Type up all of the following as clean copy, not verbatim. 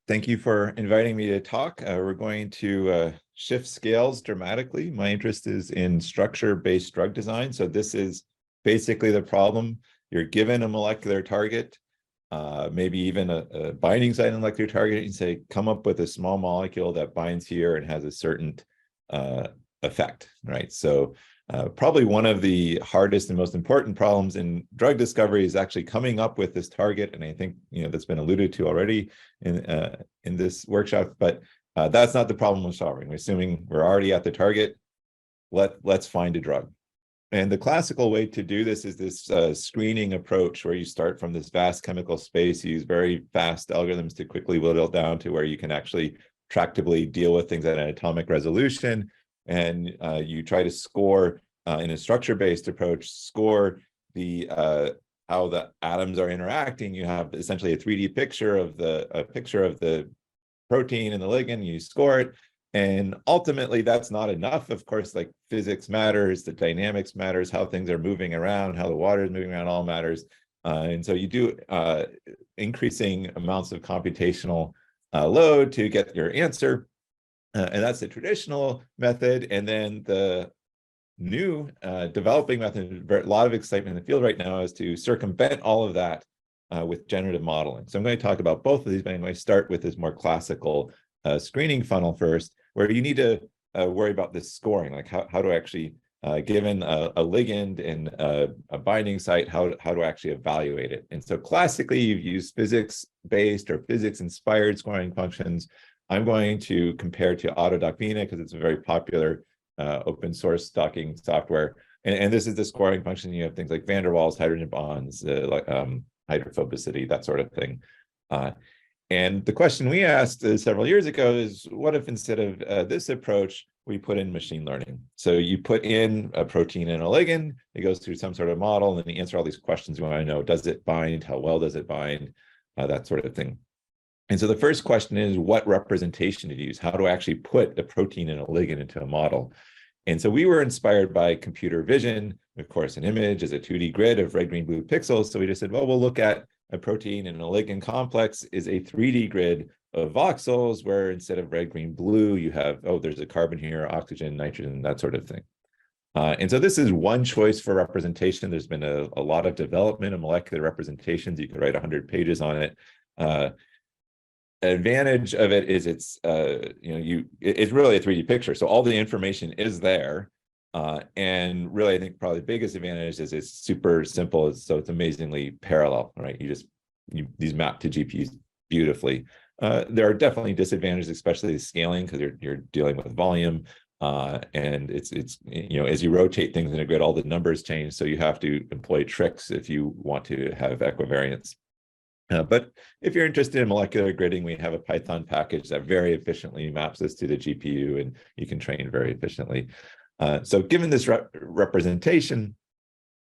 Thank you for inviting me to talk. We're going to shift scales dramatically. My interest is in structure-based drug design. So this is basically the problem. You're given a molecular target, maybe even a binding site on a molecular target, and say, come up with a small molecule that binds here and has a certain effect, right? So probably one of the hardest and most important problems in drug discovery is actually coming up with this target. And I think, that's been alluded to already in this workshop, but that's not the problem we're solving. We're assuming we're already at the target. Let's find a drug. And the classical way to do this is this screening approach where you start from this vast chemical space, you use very fast algorithms to quickly whittle it down to where you can actually tractably deal with things at an atomic resolution. And you try to score in a structure-based approach, score the how the atoms are interacting. You have essentially a 3D picture of the protein and the ligand. You score it, and ultimately that's not enough. Of course, like physics matters, the dynamics matters, how things are moving around, how the water is moving around, all matters. And so you do increasing amounts of computational load to get your answer. And that's the traditional method. And then the new developing method, a lot of excitement in the field right now, is to circumvent all of that with generative modeling. So I'm going to talk about both of these, but I'm going to start with this more classical screening funnel first, where you need to worry about this scoring, like how to actually, given a ligand and a binding site, how to actually evaluate it. And so classically, you've used physics-based or physics-inspired scoring functions. I'm going to compare to AutoDocBina because it's a very popular open source docking software. And this is the scoring function. You have things like van der Waals, hydrogen bonds, hydrophobicity, that sort of thing. And the question we asked several years ago is, what if instead of this approach, we put in machine learning? So you put in a protein and a ligand, it goes through some sort of model, and then you answer all these questions you want to know. Does it bind? How well does it bind? That sort of thing. And so the first question is, what representation to use? How to actually put a protein and a ligand into a model? And so we were inspired by computer vision. Of course, an image is a 2D grid of red, green, blue pixels. So we just said, well, we'll look at a protein and a ligand complex is a 3D grid of voxels, where instead of red, green, blue, you have, there's a carbon here, oxygen, nitrogen, that sort of thing. And so this is one choice for representation. There's been a lot of development of molecular representations. You could write 100 pages on it. Advantage of it is it's it's really a 3D picture, so all the information is there, and really I think probably the biggest advantage is it's super simple, so it's amazingly parallel, right? These map to GPUs beautifully. There are definitely disadvantages, especially the scaling, because you're dealing with volume, and it's as you rotate things in a grid, all the numbers change, so you have to employ tricks if you want to have equivariance. But if you're interested in molecular gridding, we have a Python package that very efficiently maps this to the GPU, and you can train very efficiently. So given this representation,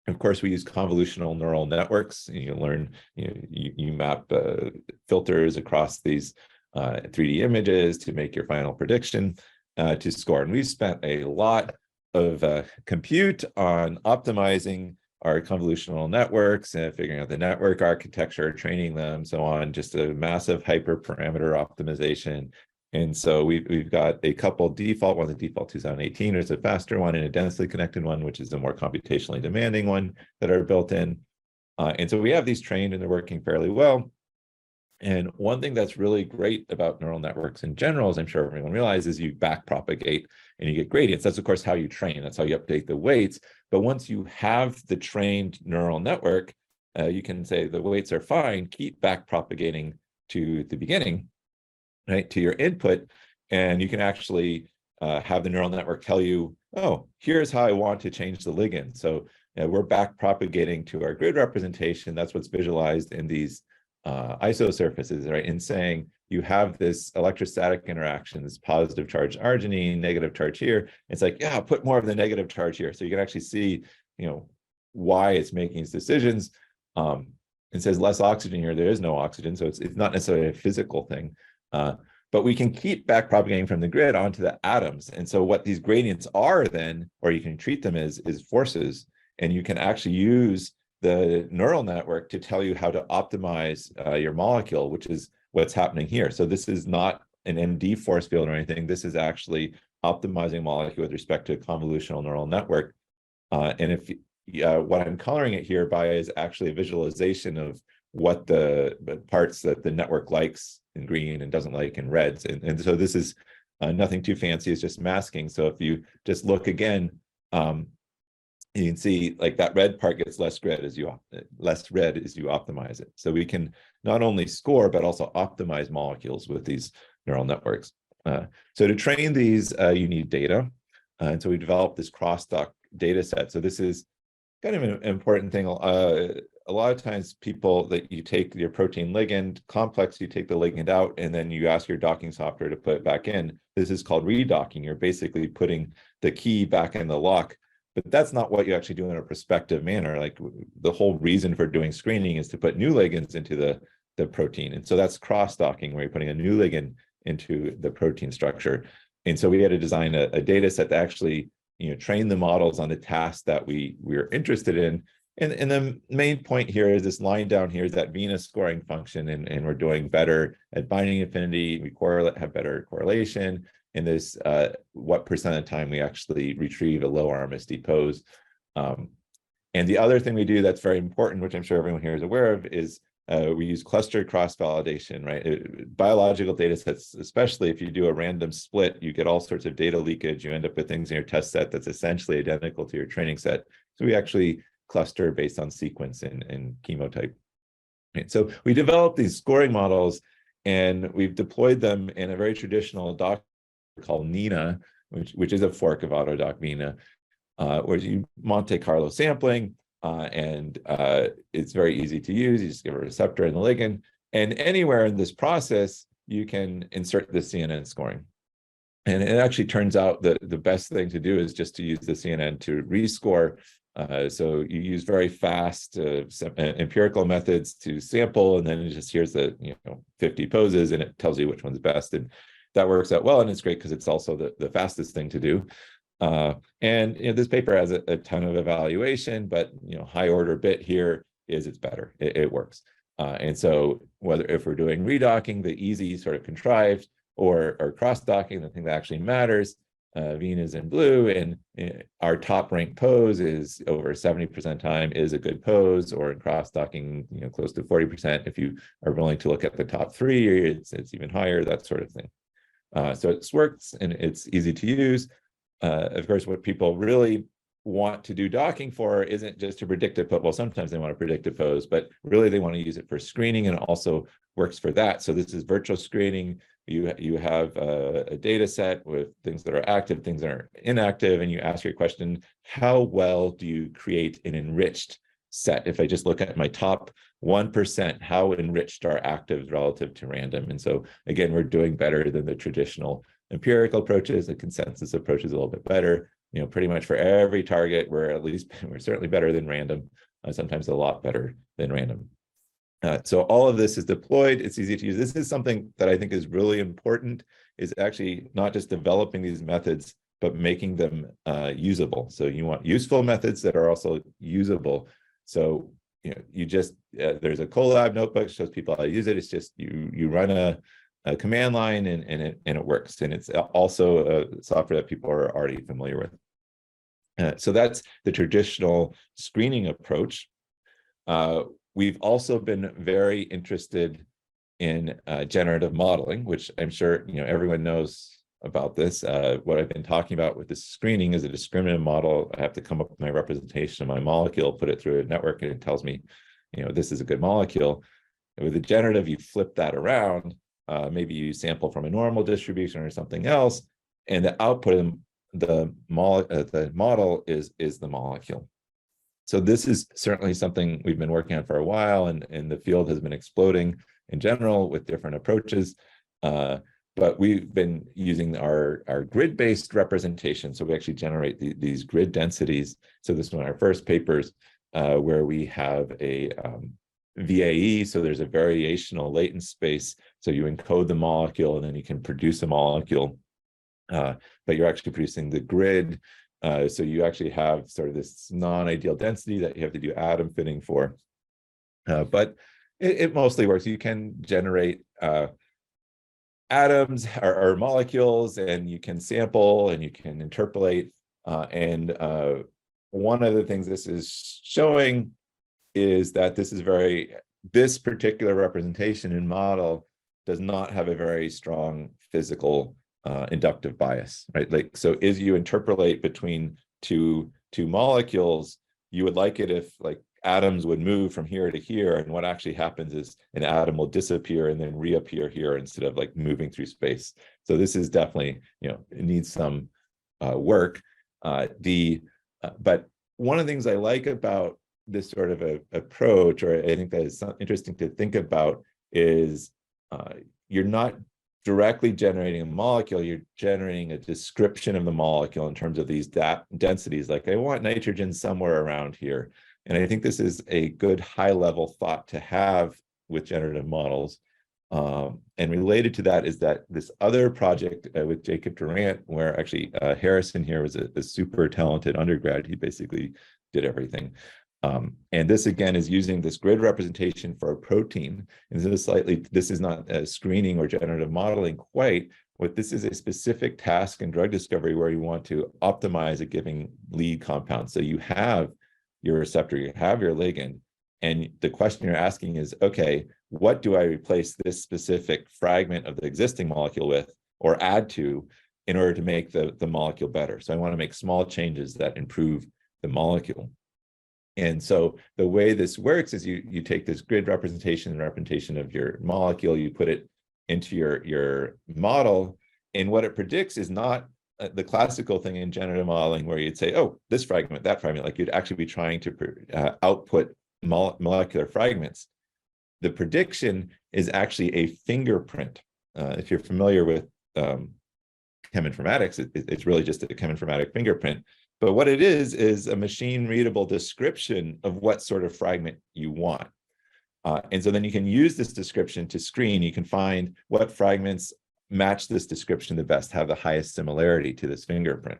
of course, we use convolutional neural networks. You learn, you map filters across these 3D images to make your final prediction to score. And we've spent a lot of compute on optimizing our convolutional networks and figuring out the network architecture, training them, so on, just a massive hyperparameter optimization. And so we've got a couple default, one, the default 2018 is a faster one, and a densely connected one, which is the more computationally demanding one, that are built in. And so we have these trained and they're working fairly well. And one thing that's really great about neural networks in general, as I'm sure everyone realizes, you backpropagate and you get gradients. That's, of course, how you train. That's how you update the weights. But once you have the trained neural network, you can say the weights are fine, keep backpropagating to the beginning, right, to your input. And you can actually have the neural network tell you, oh, here's how I want to change the ligand. So we're backpropagating to our grid representation. That's what's visualized in these isosurfaces, right? And saying you have this electrostatic interaction, this positive charge arginine, negative charge here. It's like, yeah, put more of the negative charge here. So you can actually see, why it's making its decisions. It says less oxygen here. There is no oxygen. So it's not necessarily a physical thing. But we can keep backpropagating from the grid onto the atoms. And so what these gradients are then, or you can treat them as, is forces. And you can actually use the neural network to tell you how to optimize your molecule, which is what's happening here. So this is not an MD force field or anything. This is actually optimizing molecule with respect to a convolutional neural network. And if what I'm coloring it here by is actually a visualization of what the parts that the network likes in green and doesn't like in reds. And so this is nothing too fancy, it's just masking. So if you just look again, you can see like that red part gets less red as you optimize it. So we can not only score, but also optimize molecules with these neural networks. So to train these, you need data. And so we developed this crosstalk data set. So this is kind of an important thing. A lot of times people that you take your protein ligand complex, you take the ligand out, and then you ask your docking software to put it back in. This is called redocking. You're basically putting the key back in the lock, but that's not what you actually do in a prospective manner. Like the whole reason for doing screening is to put new ligands into the protein. And so that's cross-docking, where you're putting a new ligand into the protein structure. And so we had to design a data set that actually, train the models on the tasks that we're interested in. And the main point here is this line down here is that Venus scoring function, and we're doing better at binding affinity. We have better correlation. And this, what percent of the time we actually retrieve a low RMSD pose. And the other thing we do that's very important, which I'm sure everyone here is aware of, is we use clustered cross-validation, right? Biological data sets, especially if you do a random split, you get all sorts of data leakage. You end up with things in your test set that's essentially identical to your training set. So we actually cluster based on sequence and chemotype. Right? So we developed these scoring models, and we've deployed them in a very traditional doc called NINA, which is a fork of Autodoc NINA, where you Monte Carlo sampling, and it's very easy to use. You just give a receptor and the ligand, and anywhere in this process, you can insert the CNN scoring. And it actually turns out that the best thing to do is just to use the CNN to rescore. So you use very fast empirical methods to sample, and then it just here's the 50 poses, and it tells you which one's best. And that works out well, and it's great because it's also the fastest thing to do. And this paper has a ton of evaluation, but high order bit here is it's better. It works. And so whether if we're doing redocking, the easy sort of contrived, or cross-docking, the thing that actually matters, Venus in blue, and our top ranked pose is over 70% time is a good pose, or in cross-docking, close to 40%. If you are willing to look at the top three, it's even higher, that sort of thing. So it works, and it's easy to use. Of course, what people really want to do docking for isn't just to predict a pose. Well, sometimes they want to predict a pose, but really they want to use it for screening, and it also works for that. So this is virtual screening. You have a data set with things that are active, things that are inactive, and you ask your question, how well do you create an enriched set? If I just look at my top 1%, how enriched are actives relative to random? And so again, we're doing better than the traditional empirical approaches. The consensus approach is a little bit better. Pretty much for every target, we're certainly better than random, sometimes a lot better than random. So all of this is deployed. It's easy to use. This is something that I think is really important, is actually not just developing these methods, but making them usable. So you want useful methods that are also usable. So you just there's a Colab notebook that shows people how to use it. It's just you run a command line, and it works. And it's also a software that people are already familiar with. So that's the traditional screening approach. We've also been very interested in generative modeling, which I'm sure everyone knows about this. What I've been talking about with this screening is a discriminative model. I have to come up with my representation of my molecule, put it through a network, and it tells me, this is a good molecule. And with the generative, you flip that around. Maybe you sample from a normal distribution or something else, and the output of the model is the molecule. So this is certainly something we've been working on for a while, and the field has been exploding in general with different approaches. But we've been using our grid-based representation. So we actually generate these grid densities. So this is one of our first papers where we have a VAE, so there's a variational latent space. So you encode the molecule, and then you can produce a molecule, but you're actually producing the grid. So you actually have sort of this non-ideal density that you have to do atom fitting for. But it mostly works. You can generate atoms or molecules, and you can sample and you can interpolate. And one of the things this is showing is that this particular representation and model does not have a very strong physical inductive bias, right? Like, so as you interpolate between two molecules, you would like it if like atoms would move from here to here, and what actually happens is an atom will disappear and then reappear here instead of like moving through space. So this is definitely, it needs some work. But one of the things I like about this sort of approach, or I think that is interesting to think about, is you're not directly generating a molecule, you're generating a description of the molecule in terms of these densities. Like, I want nitrogen somewhere around here. And I think this is a good high-level thought to have with generative models. And related to that is that this other project with Jacob Durant, where actually Harrison here was a super talented undergrad. He basically did everything. And this again is using this grid representation for a protein. And this is not screening or generative modeling quite. What this is a specific task in drug discovery where you want to optimize a given lead compound. So you have your receptor, you have your ligand, and the question you're asking is, okay, what do I replace this specific fragment of the existing molecule with or add to in order to make the molecule better? So I want to make small changes that improve the molecule. And so the way this works is you take this grid representation of your molecule, you put it into your model, and what it predicts is not the classical thing in generative modeling where you'd say, oh, this fragment, that fragment, like you'd actually be trying to output molecular fragments. The prediction is actually a fingerprint. If you're familiar with cheminformatics, it's really just a cheminformatic fingerprint. But what it is a machine-readable description of what sort of fragment you want. And so then you can use this description to screen. You can find what fragments match this description the best, have the highest similarity to this fingerprint.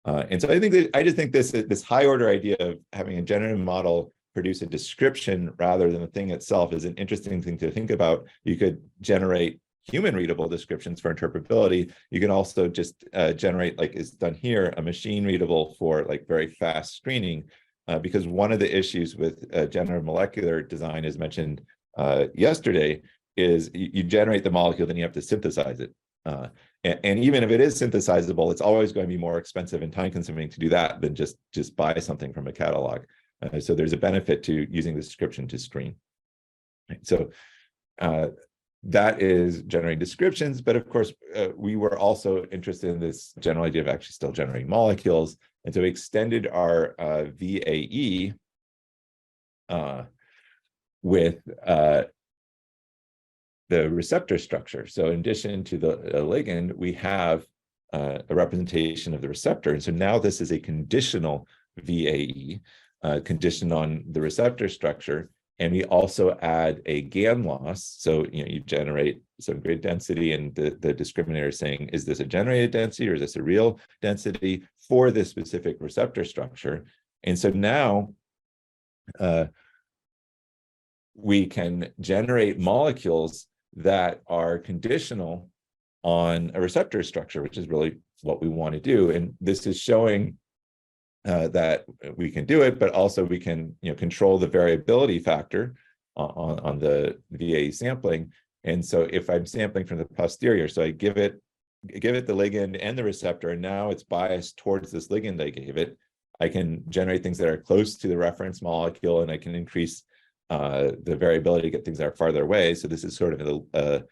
And so I just think this high-order idea of having a generative model produce a description rather than the thing itself is an interesting thing to think about. You could generate human-readable descriptions for interpretability. You can also just generate, like is done here, a machine-readable for like very fast screening, because one of the issues with generative molecular design, as mentioned yesterday, is you generate the molecule, then you have to synthesize it. And even if it is synthesizable, it's always going to be more expensive and time-consuming to do that than just buy something from a catalog. So there's a benefit to using the description to screen. So that is generating descriptions, but of course, we were also interested in this general idea of actually still generating molecules. And so we extended our VAE with the receptor structure. So in addition to the ligand, we have a representation of the receptor. And so now this is a conditional VAE, conditioned on the receptor structure. And we also add a GAN loss. So you generate some grid density, and the discriminator is saying, is this a generated density or is this a real density for this specific receptor structure? And so now we can generate molecules that are conditional on a receptor structure, which is really what we want to do. And this is showing that we can do it, but also we can control the variability factor on the VAE sampling. And so if I'm sampling from the posterior, so I give it the ligand and the receptor, and now it's biased towards this ligand I gave it, I can generate things that are close to the reference molecule, and I can increase the variability to get things that are farther away. So this is sort of a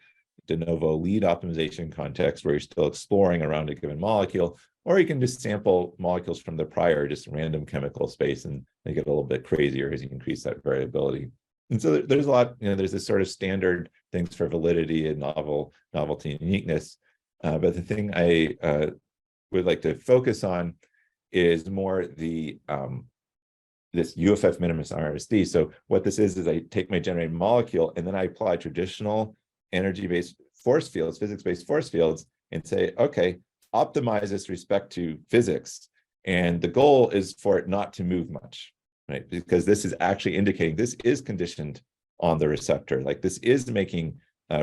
de novo lead optimization context where you're still exploring around a given molecule, or you can just sample molecules from the prior, just random chemical space, and they get a little bit crazier as you increase that variability. And so there's a lot, there's this sort of standard things for validity and novelty and uniqueness. But the thing I would like to focus on is more the this UFF minimus RSD. So what this is I take my generated molecule and then I apply traditional energy-based force fields, physics-based force fields, and say, okay, optimize this respect to physics. And the goal is for it not to move much, right? Because this is actually indicating this is conditioned on the receptor. Like this is making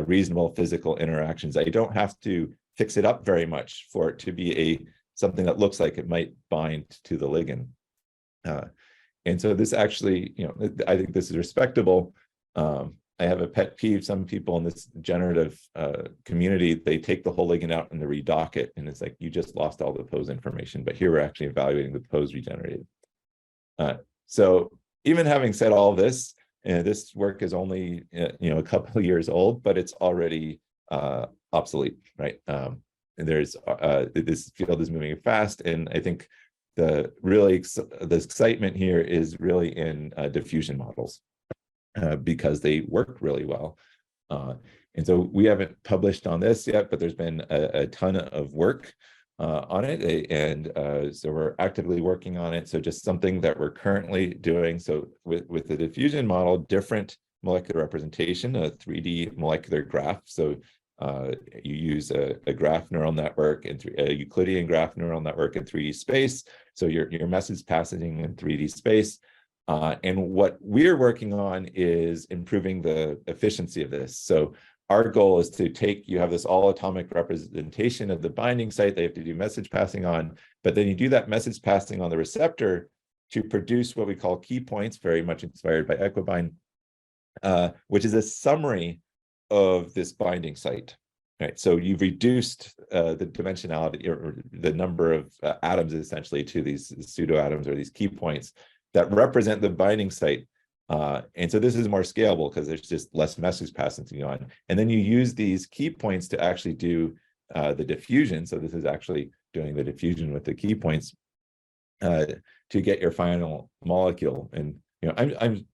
reasonable physical interactions. I don't have to fix it up very much for it to be something that looks like it might bind to the ligand. And so this actually, I think this is respectable. I have a pet peeve. Some people in this generative community, they take the whole ligand out and they redock it. And it's like, you just lost all the pose information. But here we're actually evaluating the pose regenerated. So even having said all this, this work is only a couple of years old, but it's already obsolete, right? And this field is moving fast. And I think the excitement here is really in diffusion models. Because they work really well. And so we haven't published on this yet, but there's been a ton of work on it. And so we're actively working on it. So just something that we're currently doing. So with the diffusion model, different molecular representation, a 3D molecular graph. So you use a graph neural network and a Euclidean graph neural network in 3D space. So your message passing in 3D space. And what we're working on is improving the efficiency of this. So our goal is to you have this all atomic representation of the binding site they have to do message passing on, but then you do that message passing on the receptor to produce what we call key points, very much inspired by Equibind, which is a summary of this binding site. Right, so you've reduced the dimensionality or the number of atoms essentially to these pseudo atoms or these key points that represent the binding site. And so this is more scalable because there's just less message passing on. And then you use these key points to actually do the diffusion. So this is actually doing the diffusion with the key points to get your final molecule. And I'm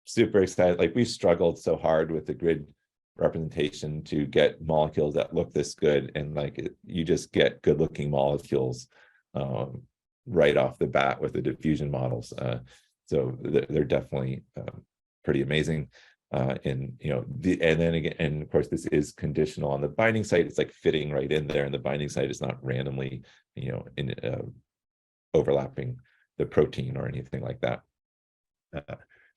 super excited. Like, we've struggled so hard with the grid representation to get molecules that look this good, and you just get good looking molecules right off the bat with the diffusion models. So they're definitely pretty amazing. And then again, and of course, this is conditional on the binding site. It's like fitting right in there, and the binding site is not randomly, overlapping the protein or anything like that.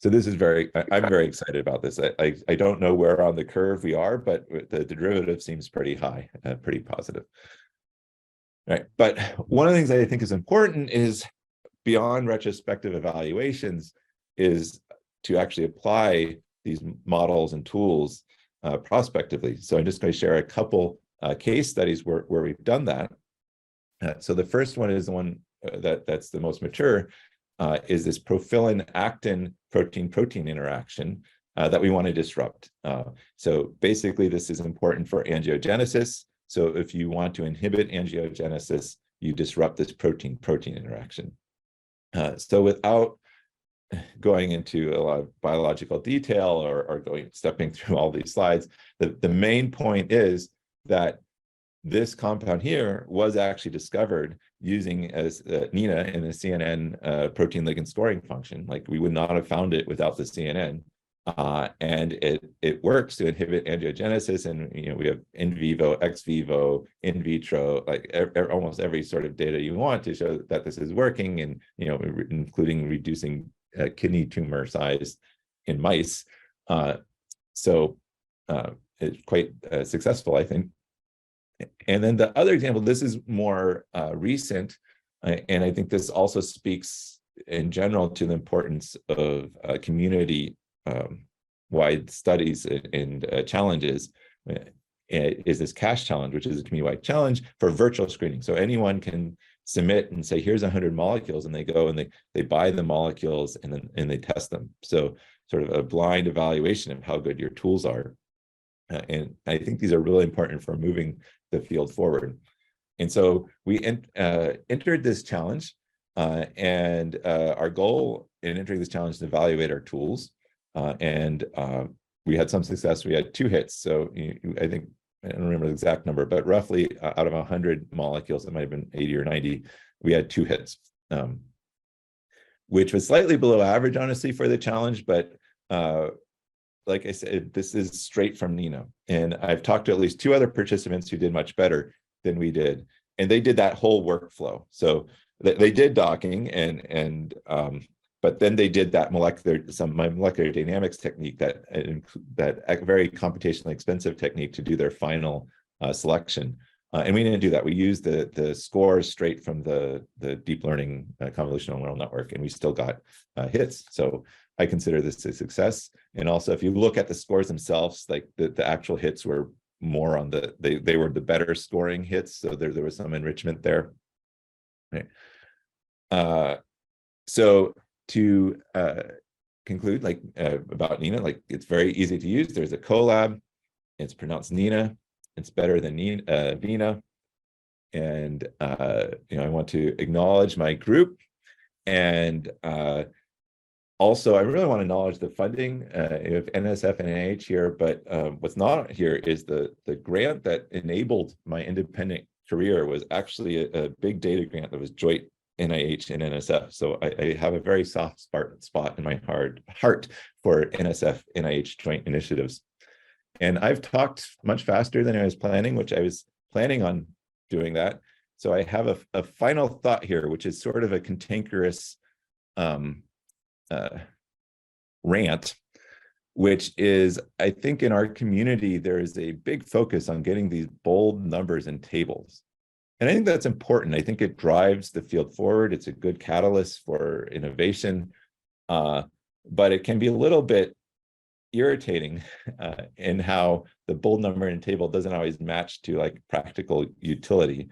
So this is I'm very excited about this. I don't know where on the curve we are, but the derivative seems pretty high, pretty positive. Right, but one of the things that I think is important is, beyond retrospective evaluations, is to actually apply these models and tools prospectively. So I'm just going to share a couple case studies where we've done that. So the first one is the one that's the most mature, is this profilin-actin protein-protein interaction that we want to disrupt. So basically, this is important for angiogenesis. So if you want to inhibit angiogenesis, you disrupt this protein-protein interaction. So without going into a lot of biological detail or stepping through all these slides, the main point is that this compound here was actually discovered using NINA in the CNN protein-ligand scoring function. Like, we would not have found it without the CNN. And it works to inhibit angiogenesis, and we have in vivo, ex vivo, in vitro, like almost every sort of data you want to show that this is working, and including reducing kidney tumor size in mice. So it's quite successful, I think. And then the other example, this is more recent, and I think this also speaks in general to the importance of community wide studies and challenges, is this CASH challenge, which is a community-wide challenge for virtual screening. So anyone can submit and say, here's 100 molecules, and they go and they buy the molecules and they test them. So sort of a blind evaluation of how good your tools are. And I think these are really important for moving the field forward. And so we entered this challenge, and our goal in entering this challenge is to evaluate our tools. And we had some success. We had 2 hits. So I think, I don't remember the exact number, but roughly out of 100 molecules, it might have been 80 or 90, we had 2 hits, which was slightly below average, honestly, for the challenge. But like I said, this is straight from NINA. And I've talked to at least 2 other participants who did much better than we did. And they did that whole workflow. So they did docking and but then they did that some molecular dynamics technique, that very computationally expensive technique to do their final selection. And we didn't do that. We used the scores straight from the deep learning convolutional neural network, and we still got hits. So I consider this a success. And also, if you look at the scores themselves, like the actual hits were more on they were the better scoring hits. So there was some enrichment there. Right. So to conclude, about Nina, it's very easy to use. There's a collab. It's pronounced Nina. It's better than Vina. And I want to acknowledge my group. And also, I really want to acknowledge the funding of NSF-NIH here, but what's not here is the grant that enabled my independent career was actually a big data grant that was joint NIH and NSF. So I have a very soft spot in my heart for NSF-NIH joint initiatives. And I've talked much faster than I was planning, which I was planning on doing that. So I have a final thought here, which is sort of a cantankerous rant, which is, I think in our community, there is a big focus on getting these bold numbers and tables. And I think that's important. I think it drives the field forward. It's a good catalyst for innovation, but it can be a little bit irritating in how the bold number and table doesn't always match to practical utility.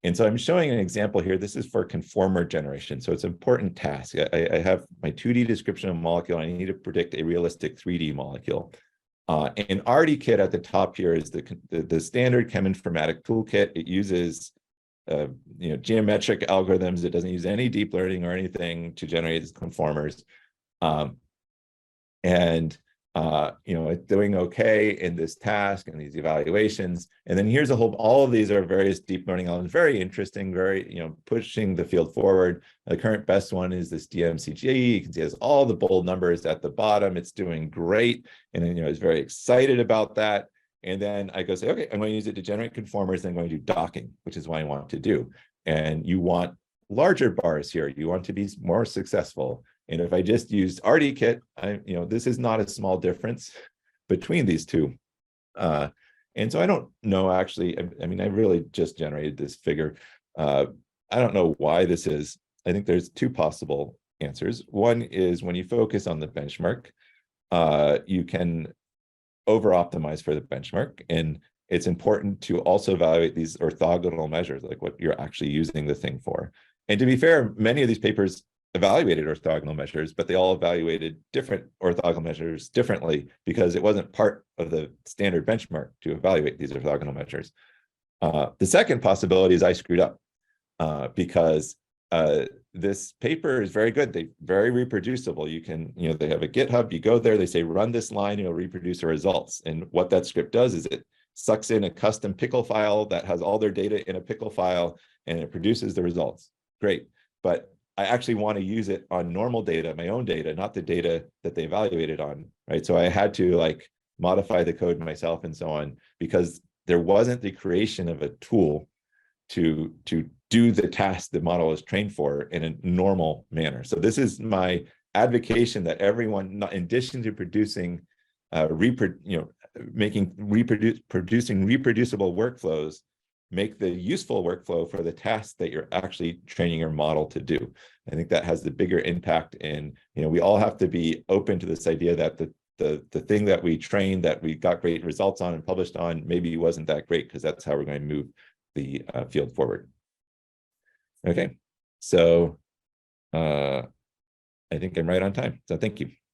And so I'm showing an example here. This is for conformer generation. So it's an important task. I have my 2D description of a molecule. I need to predict a realistic 3D molecule. And RDKit at the top here is the standard cheminformatic toolkit. It uses geometric algorithms. It doesn't use any deep learning or anything to generate these conformers. It's doing okay in this task and these evaluations. And then here's all of these are various deep learning elements, very interesting, very, pushing the field forward. The current best one is this DMCG. You can see it has all the bold numbers at the bottom. It's doing great. And then, I was very excited about that. And then I go say, okay, I'm going to use it to generate conformers. Then I'm going to do docking, which is what I want to do. And you want larger bars here. You want to be more successful. And if I just used RDKit, this is not a small difference between these two. And so I don't know, actually, I really just generated this figure. I don't know why this is. I think there's two possible answers. One is when you focus on the benchmark, you can over-optimize for the benchmark. And it's important to also evaluate these orthogonal measures, like what you're actually using the thing for. And to be fair, many of these papers evaluated orthogonal measures, but they all evaluated different orthogonal measures differently because it wasn't part of the standard benchmark to evaluate these orthogonal measures. The second possibility is I screwed up because this paper is very good. They're very reproducible. You can, they have a GitHub, you go there, they say, run this line, it'll reproduce the results. And what that script does is it sucks in a custom pickle file that has all their data in a pickle file and it produces the results. Great. But I actually want to use it on normal data, my own data, not the data that they evaluated on, right? So I had to modify the code myself and so on, because there wasn't the creation of a tool to do the task the model is trained for in a normal manner. So this is my advocation that everyone, in addition to producing, producing reproducible workflows, make the useful workflow for the task that you're actually training your model to do. I think that has the bigger impact in, we all have to be open to this idea that the thing that we trained, that we got great results on and published on, maybe wasn't that great, because that's how we're going to move the field forward. Okay, so I think I'm right on time. So thank you.